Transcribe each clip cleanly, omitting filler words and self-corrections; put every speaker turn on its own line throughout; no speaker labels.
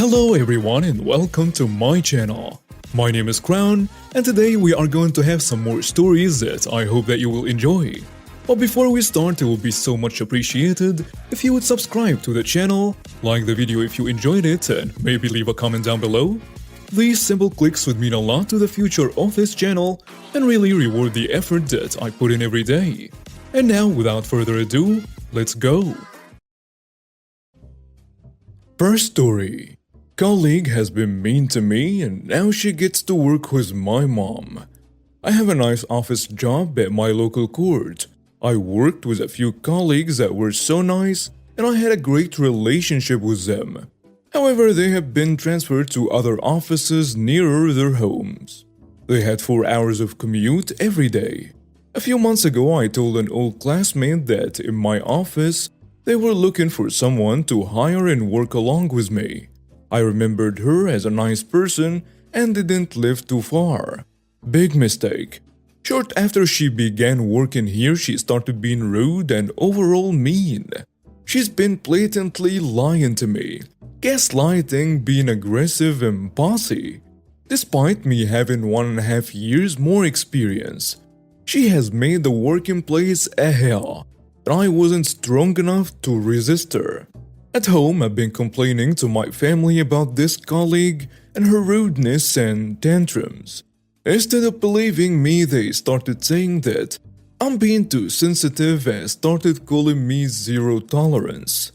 Hello everyone and welcome to my channel. My name is Crown and today we are going to have some more stories that I hope that you will enjoy. But before we start, it would be so much appreciated if you would subscribe to the channel, like the video if you enjoyed it, and maybe leave a comment down below. These simple clicks would mean a lot to the future of this channel and really reward the effort that I put in every day. And now, without further ado, let's go! First story. Colleague has been mean to me and now she gets to work with my mom. I have a nice office job at my local court. I worked with a few colleagues that were so nice and I had a great relationship with them. However, they have been transferred to other offices nearer their homes. They had 4 hours of commute every day. A few months ago, I told an old classmate that in my office, they were looking for someone to hire and work along with me. I remembered her as a nice person and didn't live too far. Big mistake. Short after she began working here, she started being rude and overall mean. She's been blatantly lying to me, gaslighting, being aggressive and bossy. Despite me having 1.5 years more experience, she has made the working place a hell, but I wasn't strong enough to resist her. At home, I've been complaining to my family about this colleague and her rudeness and tantrums. Instead of believing me, they started saying that I'm being too sensitive and started calling me zero tolerance.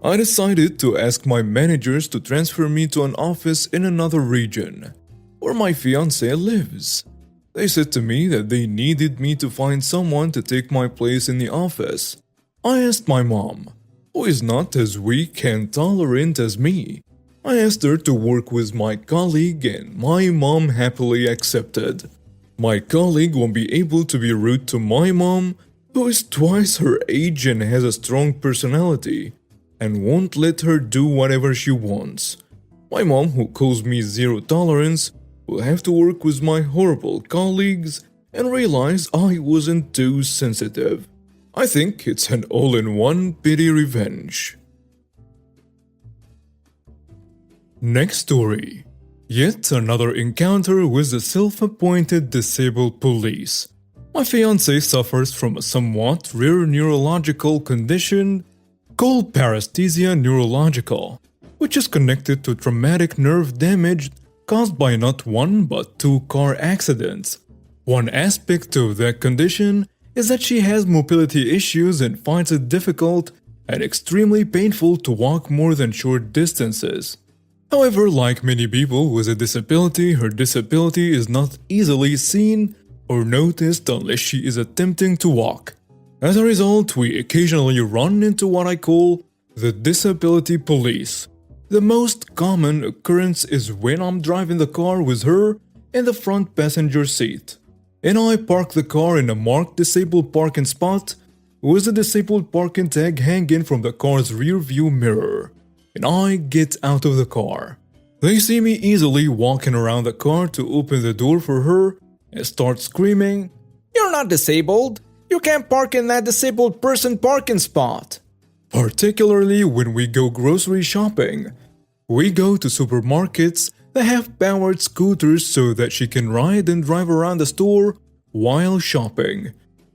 I decided to ask my managers to transfer me to an office in another region, where my fiancé lives. They said to me that they needed me to find someone to take my place in the office. I asked my mom, who is not as weak and tolerant as me. I asked her to work with my colleague and my mom happily accepted. My colleague won't be able to be rude to my mom, who is twice her age and has a strong personality, and won't let her do whatever she wants. My mom, who calls me zero tolerance, will have to work with my horrible colleagues and realize I wasn't too sensitive. I think it's an all-in-one pity revenge. Next story. Yet another encounter with the self-appointed disabled police. My fiancé suffers from a somewhat rare neurological condition called paresthesia neurological, which is connected to traumatic nerve damage caused by not one but 2 car accidents. One aspect of that condition is that she has mobility issues and finds it difficult and extremely painful to walk more than short distances. However, like many people with a disability, her disability is not easily seen or noticed unless she is attempting to walk. As a result, we occasionally run into what I call the disability police. The most common occurrence is when I'm driving the car with her in the front passenger seat, and I park the car in a marked disabled parking spot with a disabled parking tag hanging from the car's rear view mirror, and I get out of the car. They see me easily walking around the car to open the door for her and start screaming, "You're not disabled! You can't park in that disabled person parking spot!" Particularly when we go grocery shopping. We go to supermarkets that have powered scooters so that she can ride and drive around the store while shopping.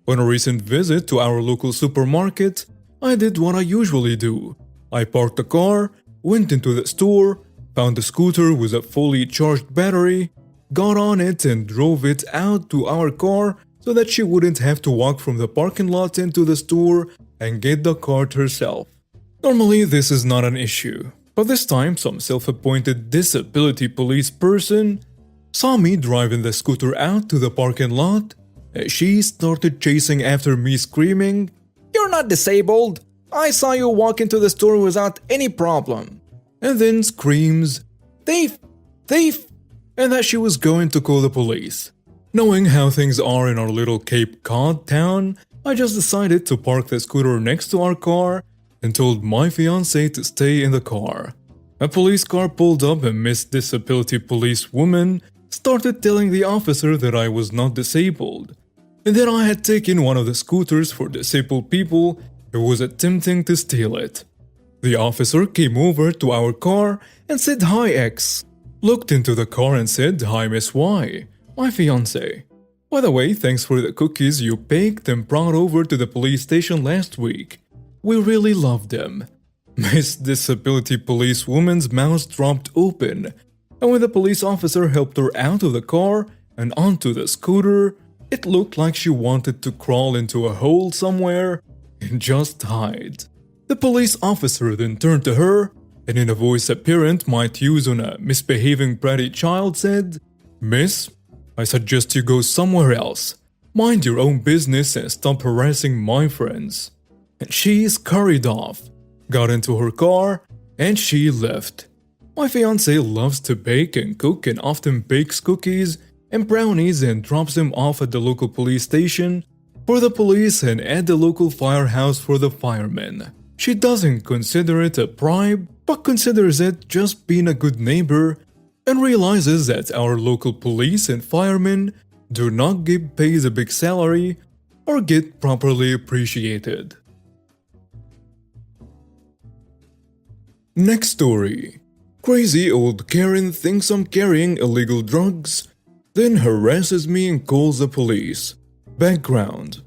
On a recent visit to our local supermarket, I did what I usually do. I parked the car, went into the store, found a scooter with a fully charged battery, got on it and drove it out to our car so that she wouldn't have to walk from the parking lot into the store and get the cart herself. Normally this is not an issue, but this time some self-appointed disability police person saw me driving the scooter out to the parking lot and she started chasing after me screaming, "You're not disabled! I saw you walk into the store without any problem," and then screams, "Thief! Thief!" and that she was going to call the police. Knowing how things are in our little Cape Cod town, I just decided to park the scooter next to our car and told my fiancé to stay in the car. A police car pulled up and Miss Disability Police woman started telling the officer that I was not disabled, and that I had taken one of the scooters for disabled people who was attempting to steal it. The officer came over to our car and said, "Hi, X." Looked into the car and said, "Hi, Miss Y, my fiancé. By the way, thanks for the cookies you baked and brought over to the police station last week. We really loved them." Miss Disability Policewoman's mouth dropped open, and when the police officer helped her out of the car and onto the scooter, it looked like she wanted to crawl into a hole somewhere and just hide. The police officer then turned to her, and in a voice a parent might use on a misbehaving bratty child said, "Miss, I suggest you go somewhere else. Mind your own business and stop harassing my friends." And she scurried off, got into her car, and she left. My fiancé loves to bake and cook and often bakes cookies and brownies and drops them off at the local police station for the police and at the local firehouse for the firemen. She doesn't consider it a bribe, but considers it just being a good neighbor and realizes that our local police and firemen do not get paid a big salary or get properly appreciated. Next story. Crazy old Karen thinks I'm carrying illegal drugs, then harasses me and calls the police. Background.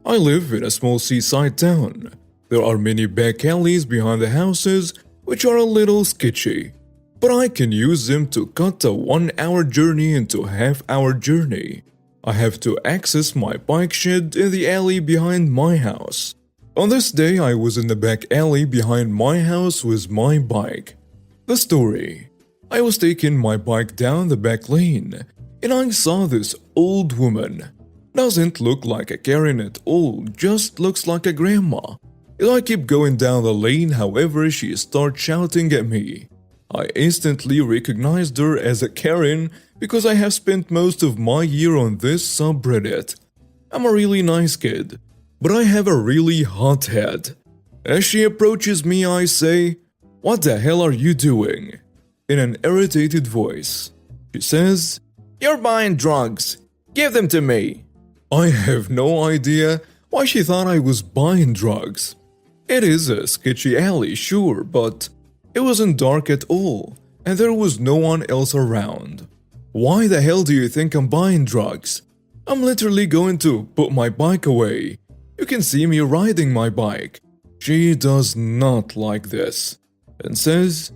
I live in a small seaside town. There are many back alleys behind the houses which are a little sketchy, but I can use them to cut a 1-hour journey into a half-hour journey. I have to access my bike shed in the alley behind my house. On this day, I was in the back alley behind my house with my bike. The story. I was taking my bike down the back lane, and I saw this old woman. Doesn't look like a Karen at all, just looks like a grandma. As I keep going down the lane, however, she starts shouting at me. I instantly recognized her as a Karen because I have spent most of my year on this subreddit. I'm a really nice kid, but I have a really hot head. As she approaches me, I say, "What the hell are you doing?" in an irritated voice. She says, "You're buying drugs. Give them to me." I have no idea why she thought I was buying drugs. It is a sketchy alley, sure, but it wasn't dark at all, and there was no one else around. Why the hell do you think I'm buying drugs? I'm literally going to put my bike away. You can see me riding my bike. She does not like this, and says,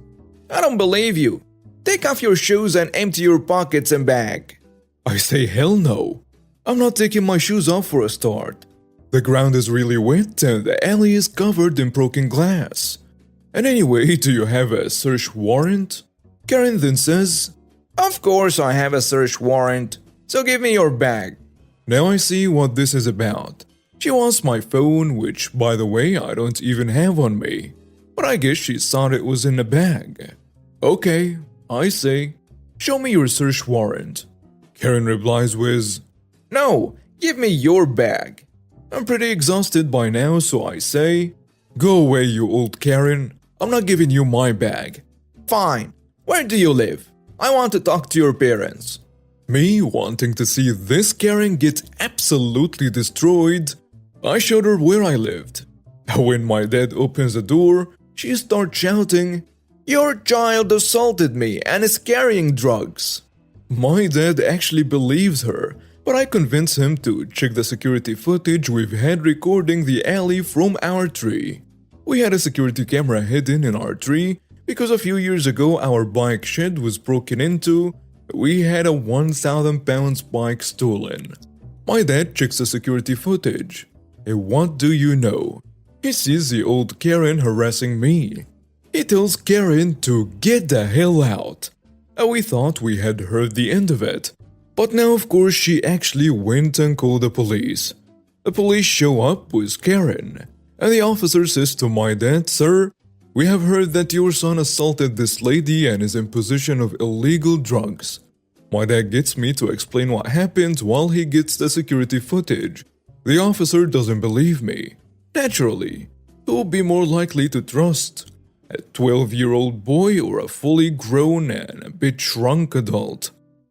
"I don't believe you. Take off your shoes and empty your pockets and bag." I say, "Hell no. I'm not taking my shoes off for a start. The ground is really wet and the alley is covered in broken glass. And anyway, do you have a search warrant?" Karen then says, "Of course I have a search warrant, so give me your bag." Now I see what this is about. She wants my phone, which, by the way, I don't even have on me. But I guess she thought it was in a bag. Okay, I say, "Show me your search warrant." Karen replies with, "No, give me your bag." I'm pretty exhausted by now, so I say, "Go away, you old Karen. I'm not giving you my bag." "Fine. Where do you live? I want to talk to your parents." Me wanting to see this Karen get absolutely destroyed, I showed her where I lived. When my dad opens the door, she starts shouting, "Your child assaulted me and is carrying drugs." My dad actually believes her, but I convince him to check the security footage we've had recording the alley from our tree. We had a security camera hidden in our tree because a few years ago our bike shed was broken into. We had a 1,000 pounds bike stolen. My dad checks the security footage. And what do you know? He sees the old Karen harassing me. He tells Karen to get the hell out. And we thought we had heard the end of it. But now, of course, she actually went and called the police. The police show up with Karen, and the officer says to my dad, "Sir, we have heard that your son assaulted this lady and is in possession of illegal drugs." My dad gets me to explain what happened while he gets the security footage. The officer doesn't believe me. Naturally, who would be more likely to trust? A 12-year-old boy or a fully grown and a bit shrunk adult?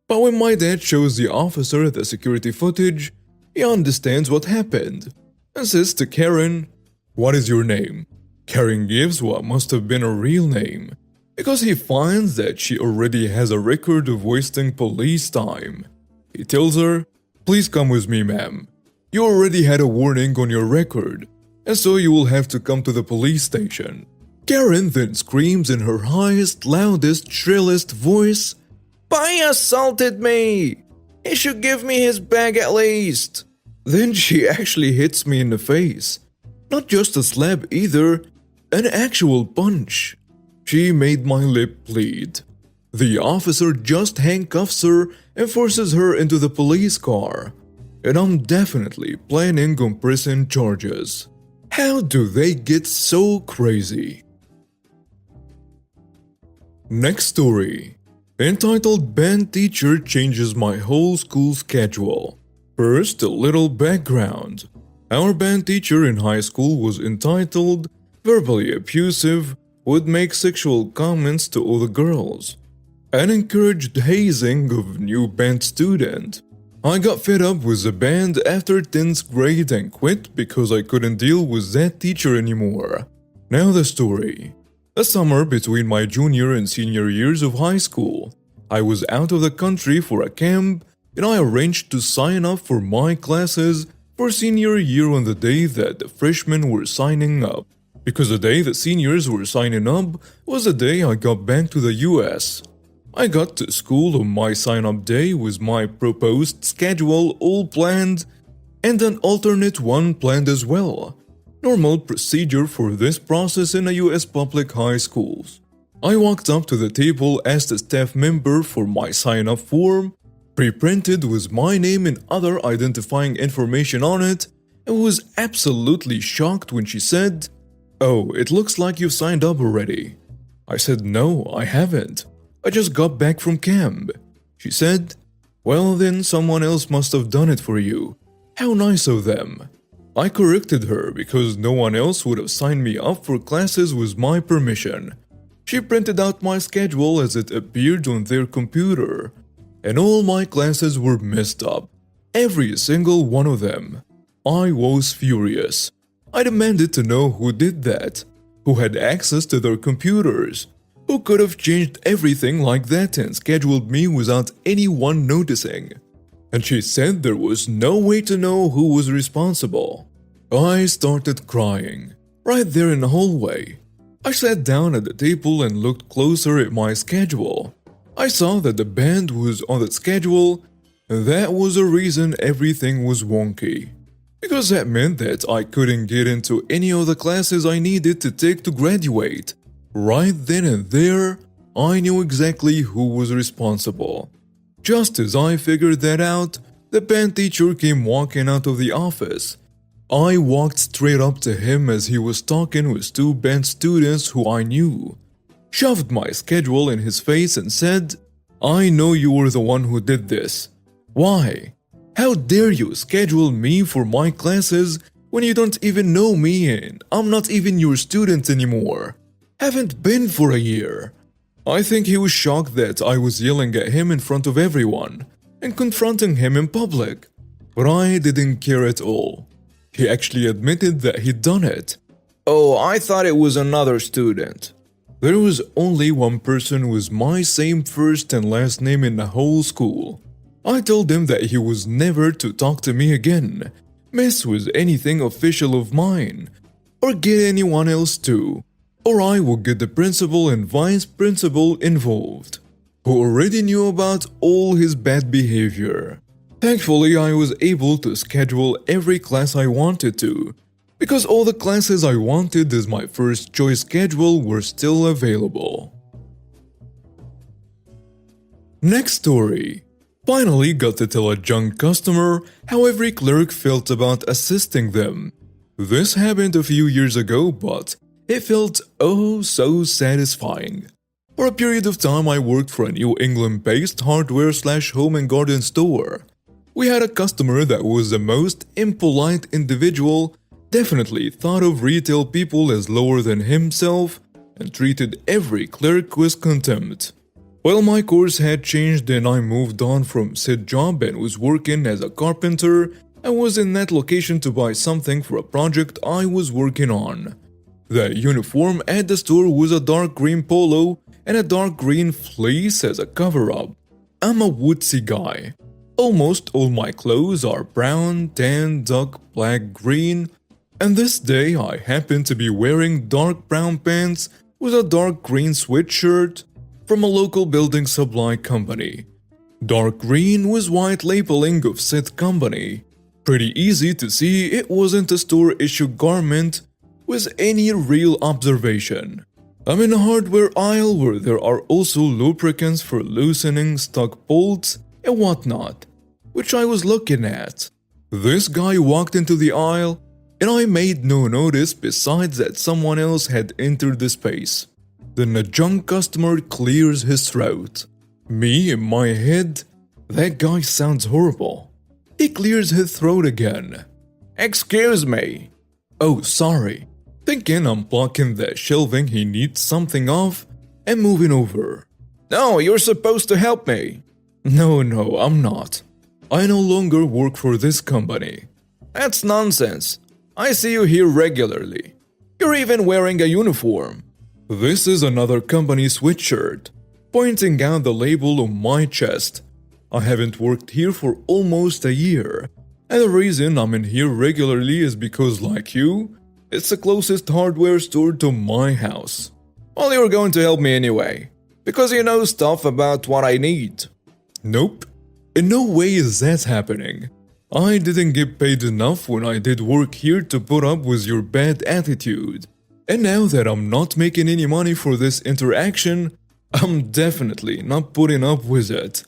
But when my dad shows the officer the security footage, he understands what happened and says to Karen, "What is your name?" Karen gives what must have been a real name, because he finds that she already has a record of wasting police time. He tells her, "Please come with me, ma'am. You already had a warning on your record, and so you will have to come to the police station." Karen then screams in her highest, loudest, shrillest voice, "But he assaulted me! He should give me his bag at least!" Then she actually hits me in the face. Not just a slap either, an actual punch. She made my lip bleed. The officer just handcuffs her and forces her into the police car. And I'm definitely planning on pressing charges. How do they get so crazy? Next story. Entitled "Band Teacher Changes My Whole School Schedule." First, a little background. Our band teacher in high school was entitled verbally abusive, would make sexual comments to all the girls, and encouraged hazing of new band student. I got fed up with the band after 10th grade and quit because I couldn't deal with that teacher anymore. Now the story. The summer between my junior and senior years of high school, I was out of the country for a camp and I arranged to sign up for my classes for senior year on the day that the freshmen were signing up. Because the day the seniors were signing up was the day I got back to the US. I got to school on my sign-up day with my proposed schedule all planned and an alternate one planned as well. Normal procedure for this process in a US public high schools. I walked up to the table, asked a staff member for my sign-up form, pre-printed with my name and other identifying information on it, and was absolutely shocked when she said, "Oh, it looks like you've signed up already." I said, "No, I haven't. I just got back from camp." She said, "Well then, someone else must have done it for you. How nice of them." I corrected her because no one else would have signed me up for classes with my permission. She printed out my schedule as it appeared on their computer, and all my classes were messed up. Every single one of them. I was furious. I demanded to know who did that, who had access to their computers, who could have changed everything like that and scheduled me without anyone noticing. And she said there was no way to know who was responsible. I started crying, right there in the hallway. I sat down at the table and looked closer at my schedule. I saw that the band was on the schedule, and that was the reason everything was wonky. Because that meant that I couldn't get into any of the classes I needed to take to graduate. Right then and there, I knew exactly who was responsible. Just as I figured that out, the band teacher came walking out of the office. I walked straight up to him as he was talking with two band students who I knew, shoved my schedule in his face and said, "I know you were the one who did this. Why? How dare you schedule me for my classes when you don't even know me and I'm not even your student anymore? Haven't been for a year." I think he was shocked that I was yelling at him in front of everyone and confronting him in public, but I didn't care at all. He actually admitted that he'd done it. "Oh, I thought it was another student." There was only one person with my same first and last name in the whole school. I told him that he was never to talk to me again, mess with anything official of mine, or get anyone else to, or I would get the principal and vice principal involved, who already knew about all his bad behavior. Thankfully, I was able to schedule every class I wanted to, because all the classes I wanted as my first choice schedule were still available. Next story. Finally got to tell a junk customer how every clerk felt about assisting them. This happened a few years ago, but it felt oh so satisfying. For a period of time I worked for a New England-based hardware/home and garden store. We had a customer that was the most impolite individual, definitely thought of retail people as lower than himself, and treated every clerk with contempt. Well, my course had changed and I moved on from said job and was working as a carpenter. I was in that location to buy something for a project I was working on. The uniform at the store was a dark green polo and a dark green fleece as a cover-up. I'm a woodsy guy. Almost all my clothes are brown, tan, dark black, green, and this day I happen to be wearing dark brown pants with a dark green sweatshirt from a local building supply company. Dark green with white labeling of said company. Pretty easy to see it wasn't a store-issue garment with any real observation. I'm in a hardware aisle where there are also lubricants for loosening stock bolts and whatnot, which I was looking at. This guy walked into the aisle, and I made no notice besides that someone else had entered the space. Then a junk customer clears his throat. Me, in my head, that guy sounds horrible. He clears his throat again. Excuse me. Oh, sorry. Thinking I'm blocking the shelving he needs something of and moving over. No, you're supposed to help me. No, I'm not. I no longer work for this company. That's nonsense. I see you here regularly. You're even wearing a uniform. This is another company sweatshirt, pointing out the label on my chest. I haven't worked here for almost a year, and the reason I'm in here regularly is because, like you, it's the closest hardware store to my house. Well, you're going to help me anyway, because you know stuff about what I need. Nope. In no way is that happening. I didn't get paid enough when I did work here to put up with your bad attitude. And now that I'm not making any money for this interaction, I'm definitely not putting up with it.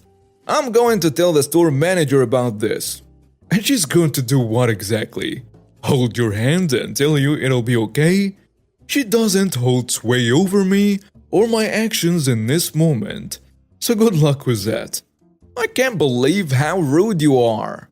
I'm going to tell the store manager about this. And she's going to do what exactly? Hold your hand and tell you it'll be okay? She doesn't hold sway over me or my actions in this moment. So good luck with that. I can't believe how rude you are.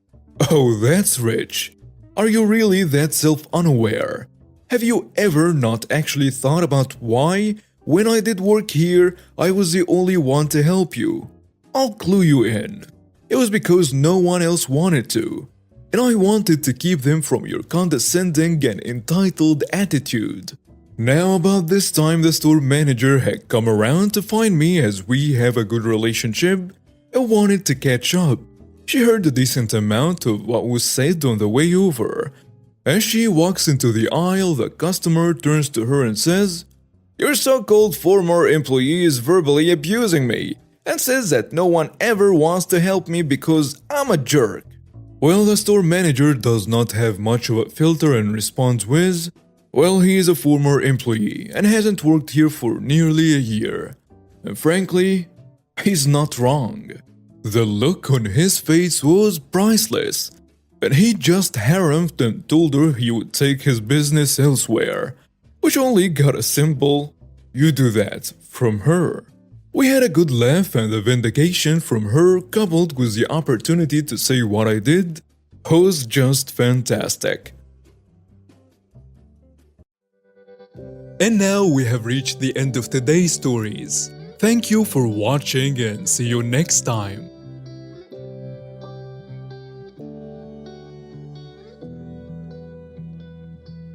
Oh, that's rich. Are you really that self-unaware? Have you ever not actually thought about why, when I did work here, I was the only one to help you? I'll clue you in. It was because no one else wanted to, and I wanted to keep them from your condescending and entitled attitude. Now about this time the store manager had come around to find me as we have a good relationship and wanted to catch up. She heard a decent amount of what was said on the way over. As she walks into the aisle, the customer turns to her and says, "Your so-called former employee is verbally abusing me and says that no one ever wants to help me because I'm a jerk." Well, the store manager does not have much of a filter and responds with, "Well, he is a former employee and hasn't worked here for nearly a year. And frankly, he's not wrong." The look on his face was priceless, and he just harumphed and told her he would take his business elsewhere, which only got a simple, "You do that," from her. We had a good laugh, and the vindication from her, coupled with the opportunity to say what I did, was just fantastic. And now we have reached the end of today's stories. Thank you for watching and see you next time.